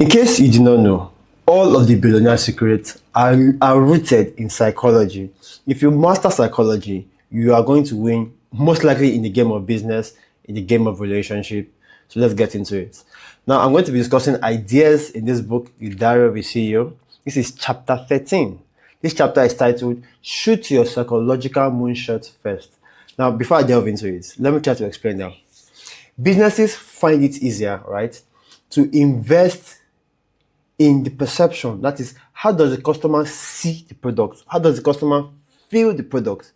In case you do not know, all of the billionaire secrets are rooted in psychology. If you master psychology, you are going to win, most likely in the game of business, in the game of relationship. So let's get into it. Now, I'm going to be discussing ideas in this book, The Diary of a CEO. This is chapter 13. This chapter is titled, Shoot Your Psychological Moonshot First. Now, before I delve into it, let me try to explain now. Businesses find it easier, right, to invest in the perception. That is, how does the customer see the product? How does the customer feel the product?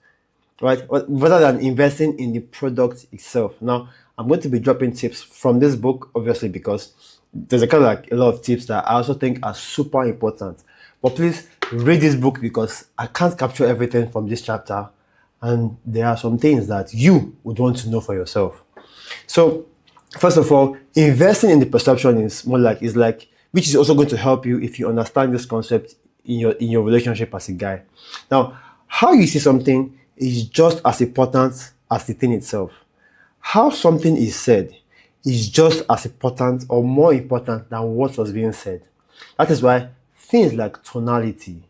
Right? Rather than investing in the product itself. Now, I'm going to be dropping tips from this book, obviously, because there's a lot of tips that I also think are super important. But please read this book because I can't capture everything from this chapter. And there are some things that you would want to know for yourself. So, first of all, investing in the perception is which is also going to help you if you understand this concept in your relationship as a guy. Now, how you see something is just as important as the thing itself. How something is said is just as important or more important than what was being said. That is why things like tonality,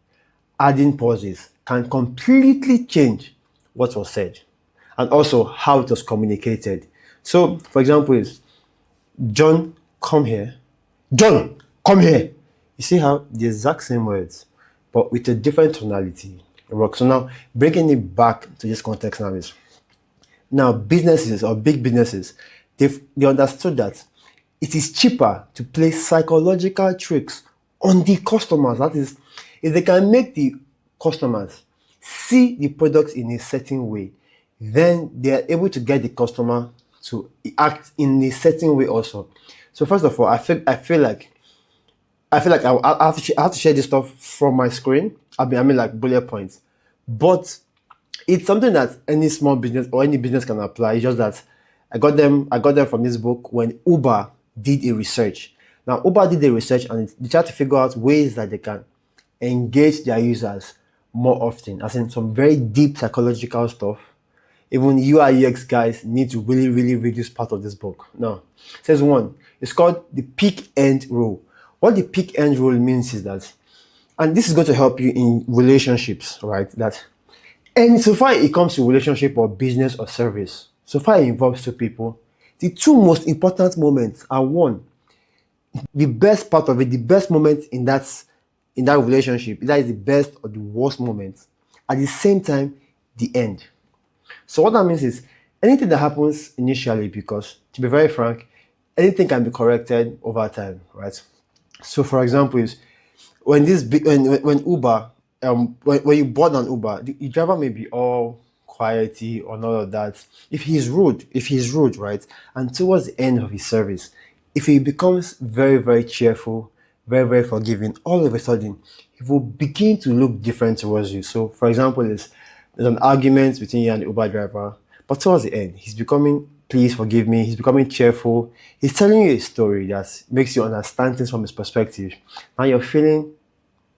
adding pauses can completely change what was said and also how it was communicated. So, for example, is John, come here. John, come here. You see how the exact same words, but with a different tonality works. So now, bringing it back to this context now businesses or big businesses, they understood that it is cheaper to play psychological tricks on the customers. That is, if they can make the customers see the product in a certain way, then they are able to get the customer to act in a certain way also. So first of all, I feel like I have to share this stuff from my screen. I mean like bullet points, but it's something that any small business or any business can apply. It's just that I got them from this book when Uber did a research. Now Uber did a research and they tried to figure out ways that they can engage their users more often, as in some very deep psychological stuff. Even UI UX guys need to really, really read this part of this book. Now, it says one, it's called the peak end rule. What the peak end rule means is that, and this is going to help you in relationships, right? And so far it comes to relationship or business or service, so far it involves two people, the two most important moments are one, the best part of it, the best moment in that relationship, that is the best or the worst moment. At the same time, the end. So what that means is anything that happens initially, because to be very frank, anything can be corrected over time, right? So for example, is when Uber, when you board an Uber, the driver may be all quiety or none of that. If he's rude, right? And towards the end of his service, if he becomes very, very cheerful, very, very forgiving, all of a sudden, he will begin to look different towards you. So for example, there's an argument between you and the Uber driver, but towards the end, he's becoming, please forgive me, he's becoming cheerful. He's telling you a story that makes you understand things from his perspective. Now you're feeling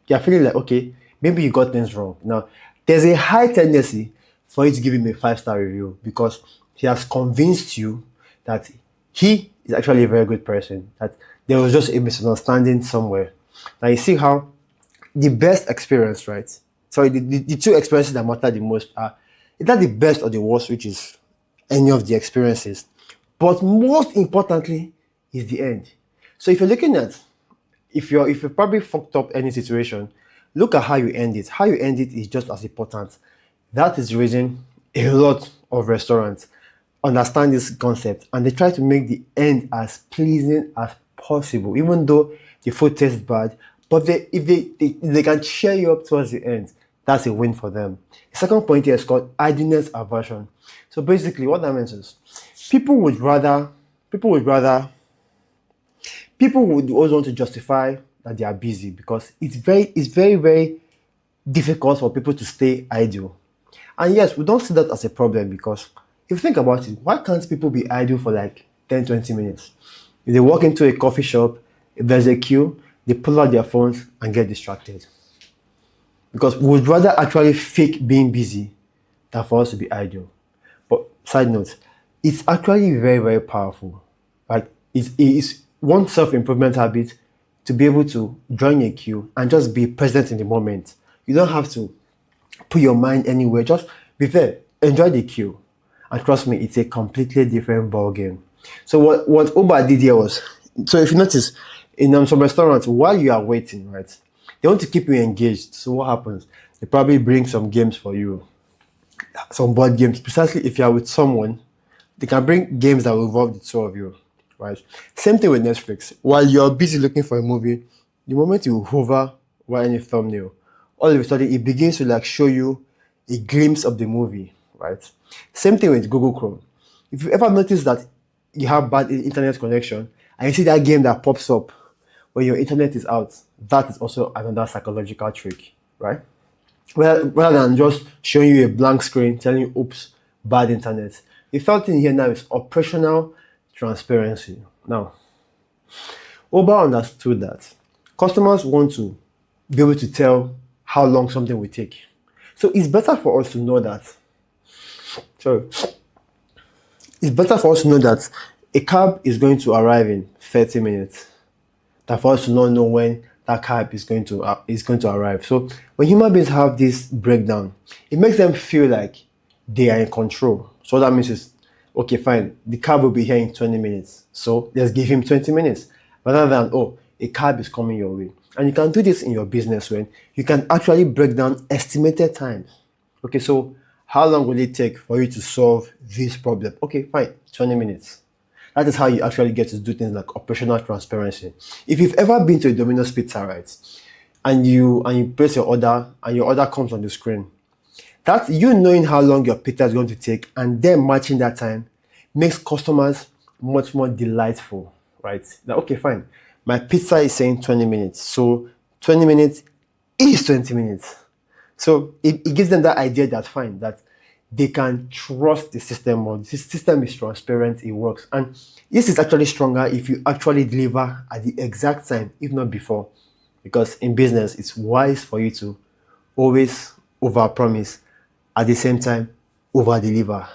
like, okay, maybe you got things wrong. Now, there's a high tendency for you to give him a 5-star review because he has convinced you that he is actually a very good person, that there was just a misunderstanding somewhere. Now you see how the best experience, right? Sorry, the two experiences that matter the most are either the best or the worst, which is any of the experiences. But most importantly is the end. So if you're looking at, if you're probably fucked up any situation, look at how you end it. How you end it is just as important. That is the reason a lot of restaurants understand this concept and they try to make the end as pleasing as possible, even though the food tastes bad. But if they can cheer you up towards the end, that's a win for them. The second point here is called idleness aversion. So basically what that means is people would always want to justify that they are busy because it's very, very difficult for people to stay idle. And yes, we don't see that as a problem because if you think about it, why can't people be idle for like 10-20 minutes? If they walk into a coffee shop, if there's a queue, they pull out their phones and get distracted. Because we would rather actually fake being busy than for us to be idle. But side note, it's actually very, very powerful. Right? It's one self-improvement habit to be able to join a queue and just be present in the moment. You don't have to put your mind anywhere. Just be there, enjoy the queue. And trust me, it's a completely different ball game. So what Uber did here was, so if you notice, in some restaurants, while you are waiting, right, they want to keep you engaged. So what happens? They probably bring some games for you, some board games. Precisely if you are with someone, they can bring games that will involve the two of you, right? Same thing with Netflix. While you're busy looking for a movie, the moment you hover over any thumbnail, all of a sudden it begins to like show you a glimpse of the movie, right? Same thing with Google Chrome. If you ever notice that you have bad internet connection and you see that game that pops up when your internet is out, that is also another psychological trick, right? Rather than just showing you a blank screen telling you, oops, bad internet. The third thing here now is operational transparency. Now, Uber understood that customers want to be able to tell how long something will take. So it's better for us to know that. It's better for us to know that a cab is going to arrive in 30 minutes than for us to not know when that cab is going to arrive. So when human beings have this breakdown, it makes them feel like they are in control. So that means is, okay, fine, the cab will be here in 20 minutes. So let's give him 20 minutes. Rather than, oh, a cab is coming your way. And you can do this in your business when you can actually break down estimated times. Okay, so how long will it take for you to solve this problem? Okay, fine, 20 minutes. That is how you actually get to do things like operational transparency. If you've ever been to a Domino's Pizza, right, and you place your order and your order comes on the screen, that you knowing how long your pizza is going to take and then matching that time makes customers much more delightful, right? Now, okay, fine. My pizza is saying 20 minutes. So 20 minutes is 20 minutes. So it gives them that idea that fine, that they can trust the system more. This system is transparent, it works. And this is actually stronger if you actually deliver at the exact time, if not before. Because in business, it's wise for you to always overpromise, at the same time, over-deliver.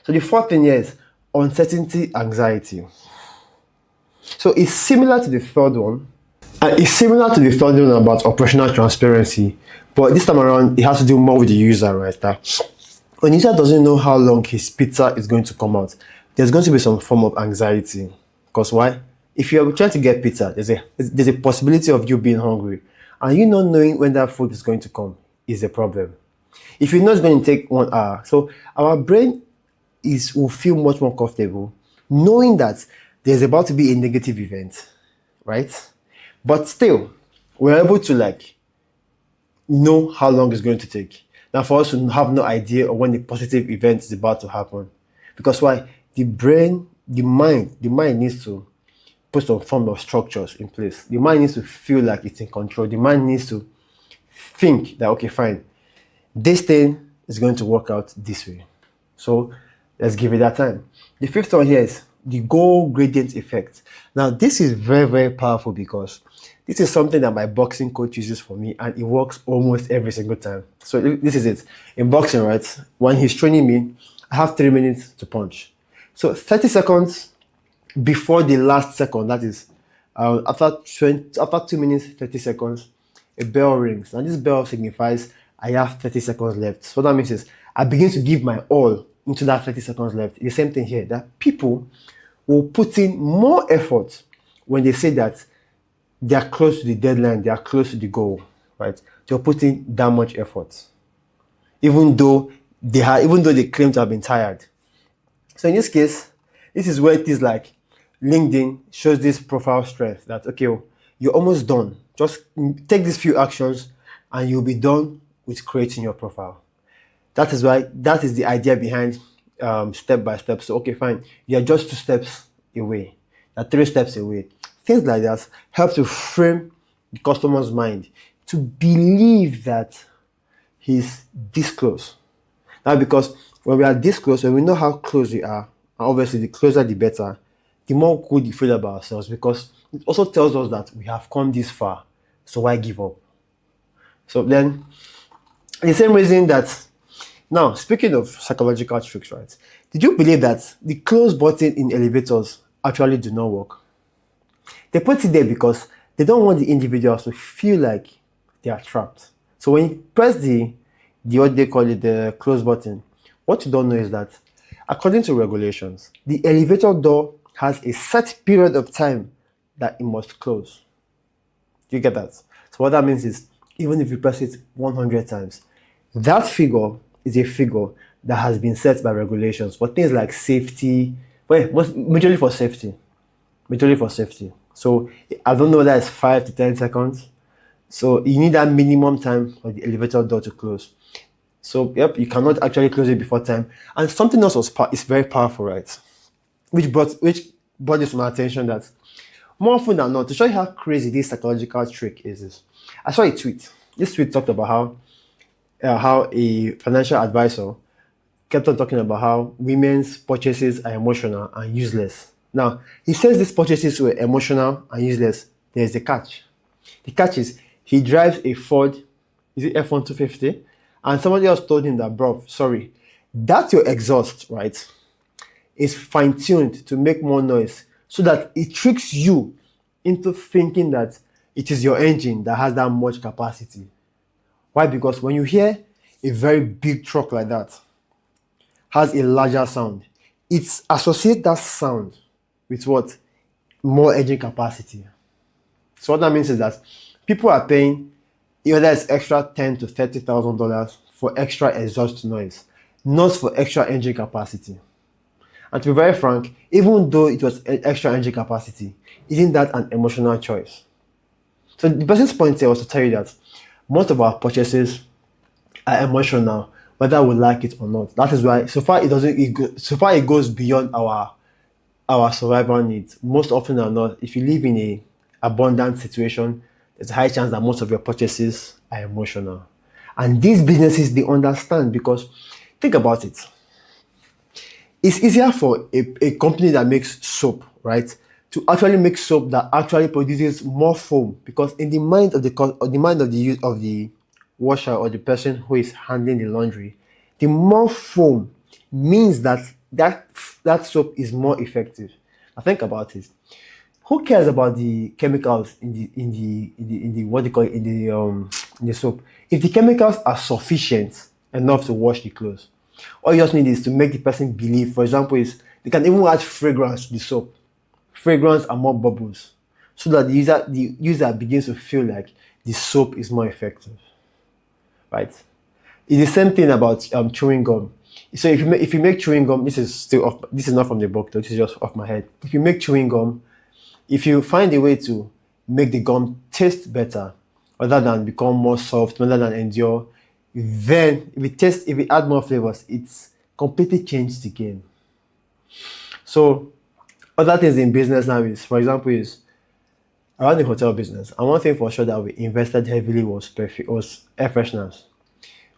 So the fourth thing here is uncertainty anxiety. So it's similar to the third one. It's similar to the third one about operational transparency, but this time around, it has to do more with the user, right? That when the user doesn't know how long his pizza is going to come out, there's going to be some form of anxiety. Because why? If you're trying to get pizza, there's a possibility of you being hungry, and you not knowing when that food is going to come is a problem. If you know it's going to take 1 hour, so our brain will feel much more comfortable knowing that there's about to be a negative event, right? But still, we're able to like know how long it's going to take. Now, for us to have no idea of when the positive event is about to happen, because why? The mind needs to put some form of structures in place. The mind needs to feel like it's in control. The mind needs to think that, okay, fine, this thing is going to work out this way. So let's give it that time. The fifth one here is the goal gradient effect. Now, this is very, very powerful because this is something that my boxing coach uses for me and it works almost every single time. So this is it. In boxing, right, when he's training me, I have 3 minutes to punch. So 30 seconds before the last second, that is after 2 minutes, 30 seconds, a bell rings. And this bell signifies I have 30 seconds left. So what that means is I begin to give my all into that 30 seconds left. The same thing here, that people will put in more effort when they say that they are close to the deadline, they are close to the goal, right? They'll put in that much effort, even though they claim to have been tired. So in this case, this is where it is like LinkedIn shows this profile strength that, okay, you're almost done. Just take these few actions and you'll be done with creating your profile. That is the idea behind step by step. So, okay, fine. You're just 2 steps away. You're 3 steps away. Things like that help to frame the customer's mind to believe that he's this close. Now, because when we are this close, when we know how close we are, and obviously the closer the better, the more good we feel about ourselves, because it also tells us that we have come this far, so why give up? So then, the same reason that, now speaking of psychological tricks, right? Did you believe that the close button in elevators actually do not work? They put it there because They don't want the individuals to feel like they are trapped. So when you press the what they call it, the close button, what you don't know is that according to regulations, the elevator door has a set period of time that it must close. Do you get that? So what that means is, even if you press it 100 times, that figure is a figure that has been set by regulations for things like safety, well, majorly for safety. Majorly for safety. So I don't know whether it's 5 to 10 seconds. So you need that minimum time for the elevator door to close. So yep, you cannot actually close it before time. And something else is very powerful, right? Which brought this to my attention that more often than not, to show you how crazy this psychological trick is, I saw a tweet. This tweet talked about how a financial advisor kept on talking about how women's purchases are emotional and useless. Now, he says these purchases were emotional and useless. There's a catch. The catch is he drives a Ford, is it F-150? And somebody else told him that, bro, sorry, that's your exhaust, right? Is fine-tuned to make more noise so that it tricks you into thinking that it is your engine that has that much capacity. Why? Because when you hear a very big truck like that has a larger sound, it associates that sound with what? More engine capacity. So what that means is that people are paying whether it's extra $10,000 to $30,000 for extra exhaust noise, not for extra engine capacity. And to be very frank, even though it was extra engine capacity, isn't that an emotional choice? So the person's point here was to tell you that most of our purchases are emotional, whether we like it or not. That is why so far it goes beyond our survival needs. Most often than not, if you live in a abundant situation, there's a high chance that most of your purchases are emotional. And these businesses, they understand, because think about it. It's easier for a company that makes soap, right, to actually make soap that actually produces more foam, because in the mind of the washer or the person who is handling the laundry, the more foam means that soap is more effective. Now think about it. Who cares about the chemicals in the what do you call it, in the soap? If the chemicals are sufficient enough to wash the clothes, all you just need is to make the person believe. For example, is they can even add fragrance to the soap, fragrance and more bubbles, so that the user begins to feel like the soap is more effective, right? It's the same thing about chewing gum. So if you make chewing gum, this is not from the book though, this is just off my head. If you make chewing gum, if you find a way to make the gum taste better, rather than become more soft, rather than endure, then if it add more flavors, it's completely changed the game. So other things in business now is, for example, is around the hotel business. And one thing for sure that we invested heavily was air fresheners.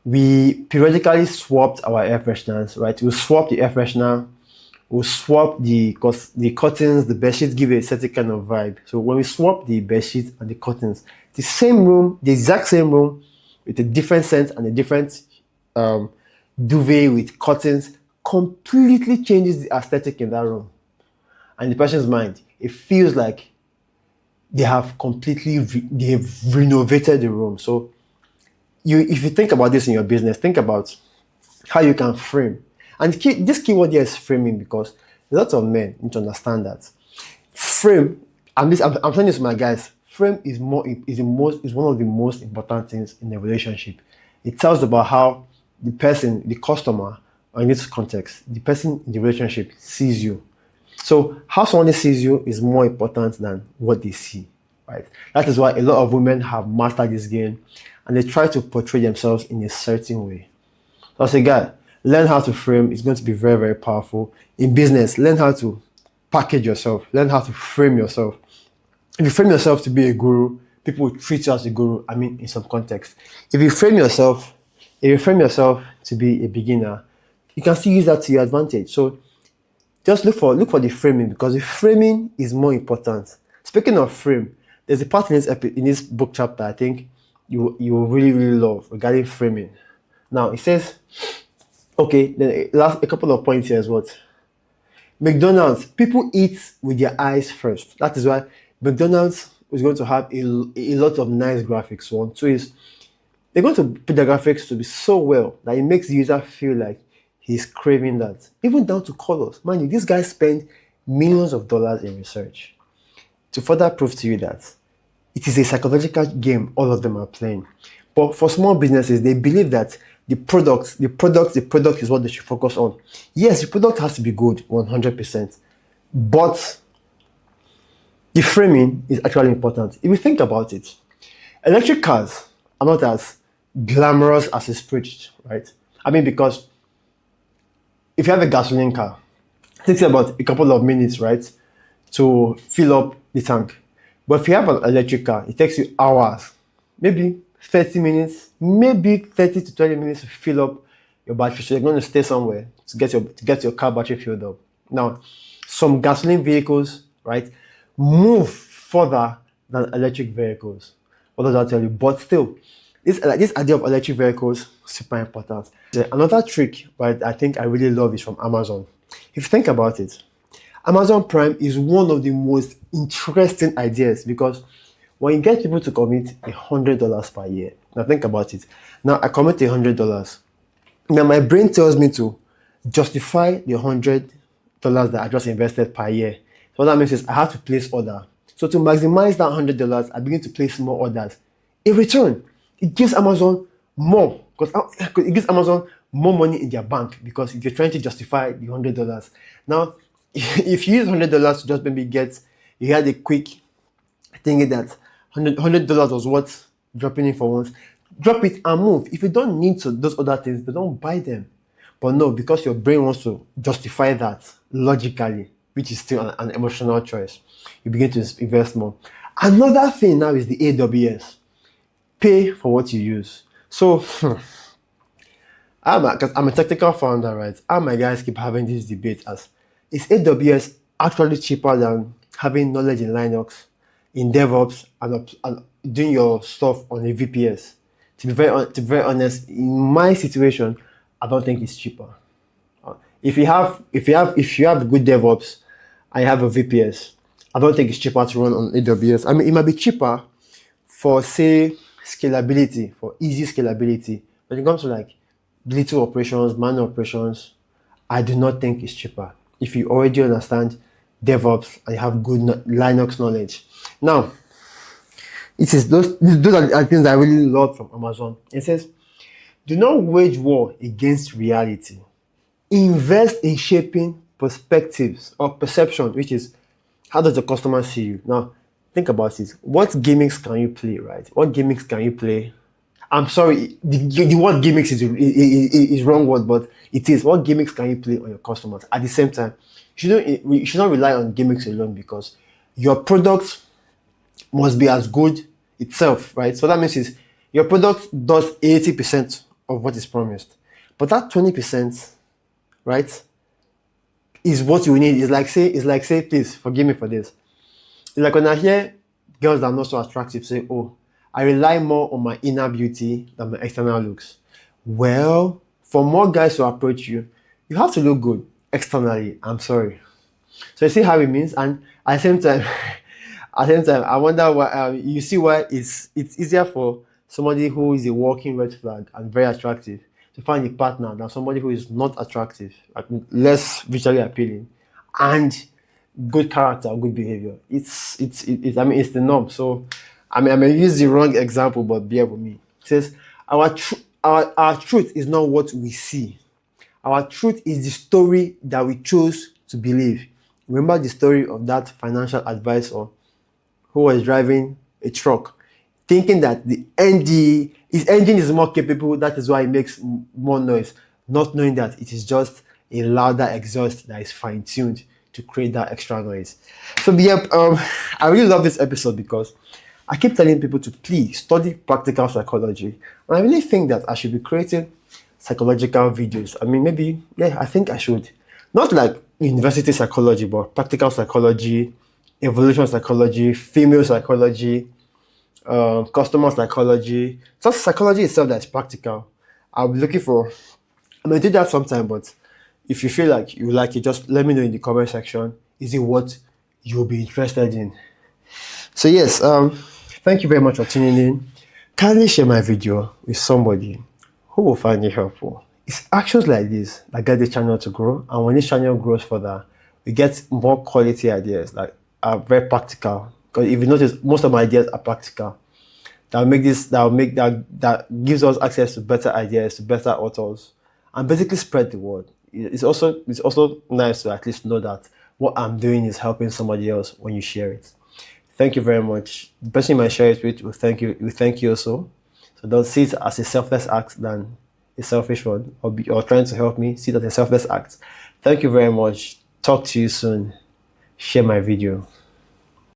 We periodically swapped our air fresheners, right? We swapped the air freshener, we swap the curtains, the bed sheets give a certain kind of vibe. So when we swap the bed sheets and the curtains, the same room, the exact same room, with a different scent and a different duvet with curtains, completely changes the aesthetic in that room. And the person's mind, it feels like they have renovated the room. So if you think about this in your business, think about how you can frame. And this keyword here is framing, because lots of men need to understand that frame. I'm telling this to my guys. Frame is one of the most important things in a relationship. It tells about how the person, the customer, or in this context, the person in the relationship sees you. So how someone sees you is more important than what they see, right? That is why a lot of women have mastered this game, and they try to portray themselves in a certain way. So as a guy, learn how to frame. It's going to be very, very powerful. In business, learn how to package yourself. Learn how to frame yourself. If you frame yourself to be a guru, people will treat you as a guru, in some context. If you frame yourself to be a beginner, you can still use that to your advantage. So just look for the framing, because the framing is more important. Speaking of frame, there's a part in this book chapter I think you will really, really love regarding framing. Now it says, okay, then a couple of points here is what? McDonald's, people eat with their eyes first. That is why McDonald's who's going to have a lot of nice graphics. One, two is they're going to put the graphics to be so well that it makes the user feel like he's craving that. Even down to colors. Mind you, these guys spend millions of dollars in research to further prove to you that it is a psychological game all of them are playing. But for small businesses, they believe that the product is what they should focus on. Yes, the product has to be good, 100%. But the framing is actually important. If you think about it, electric cars are not as glamorous as it's preached, right? I mean, because if you have a gasoline car, it takes about a couple of minutes, right, to fill up the tank. But if you have an electric car, it takes you hours, maybe 30 minutes, maybe 30 to 20 minutes to fill up your battery. So you're going to stay somewhere to get your car battery filled up. Now, some gasoline vehicles, right, move further than electric vehicles. What does that tell you? But still, this idea of electric vehicles super important. Another trick, right, I think I really love is from Amazon. If you think about it, Amazon Prime is one of the most interesting ideas because when you get people to commit $100 per year, now think about it. Now I commit $100. Now my brain tells me to justify the $100 that I just invested per year. So what that means is I have to place order. So to maximize that $100, I begin to place more orders. In return, it gives Amazon more because it gives Amazon more money in their bank because if you're trying to justify the $100. Now, if you use $100 to just maybe you had a quick thinking that $100 was what dropping in for once, drop it and move. If you don't need those other things, then don't buy them. But no, because your brain wants to justify that logically, which is still an emotional choice, you begin to invest more. Another thing now is the AWS. Pay for what you use. So, I'm a technical founder, right? And my guys keep having this debate as, is AWS actually cheaper than having knowledge in Linux, in DevOps, and doing your stuff on a VPS? To be very honest, in my situation, I don't think it's cheaper. If you have good DevOps and you have a VPS, I don't think it's cheaper to run on AWS. I mean, it might be cheaper for, say, scalability, for easy scalability. When it comes to like little operations, manual operations, I do not think it's cheaper if you already understand DevOps and you have good Linux knowledge. Now, it is those are the things I really love from Amazon. It says, do not wage war against reality. Invest in shaping perspectives or perception, which is how does the customer see you? Now, think about it. What gimmicks can you play, right? What gimmicks can you play? I'm sorry, the word gimmicks is wrong word, but it is. What gimmicks can you play on your customers? At the same time, you should not rely on gimmicks alone because your product must be as good itself, right? So that means is your product does 80% of what is promised, but that 20%, right, is what you need. It's like say, please forgive me for this. It's like when I hear girls that are not so attractive say, oh, I rely more on my inner beauty than my external looks. Well, for more guys to approach you, you have to look good externally. I'm sorry. So you see how it means, and at the same time, I wonder why. You see why it's easier for somebody who is a walking red flag and very attractive to find a partner than somebody who is not attractive, like less visually appealing, and good character, good behavior. It's I mean, it's the norm. So I may use the wrong example, but bear with me. It says our truth is not what we see. Our truth is the story that we chose to believe. Remember the story of that financial advisor who was driving a truck, thinking that his engine is more capable, that is why it makes more noise, not knowing that it is just a louder exhaust that is fine-tuned to create that extra noise. So yeah, I really love this episode because I keep telling people to please study practical psychology. And I really think that I should be creating psychological videos. I mean, maybe, yeah, I think I should. Not like university psychology, but practical psychology, evolution psychology, female psychology, customer psychology, just psychology itself that's practical. I'm looking for, I may do that sometime, but if you feel like you like it, just let me know in the comment section. Is it what you'll be interested in? So yes, thank you very much for tuning in. Kindly share my video with somebody who will find it helpful. It's actions like this that get the channel to grow, and when this channel grows further, we get more quality ideas that are very practical. Because if you notice, most of my ideas are practical. That gives us access to better ideas, to better authors, and basically spread the word. It's also nice to at least know that what I'm doing is helping somebody else when you share it. Thank you very much. The person you might share it with will thank you. Will thank you also. So don't see it as a selfless act than a selfish one, or trying to help me. See it as a selfless act. Thank you very much. Talk to you soon. Share my video.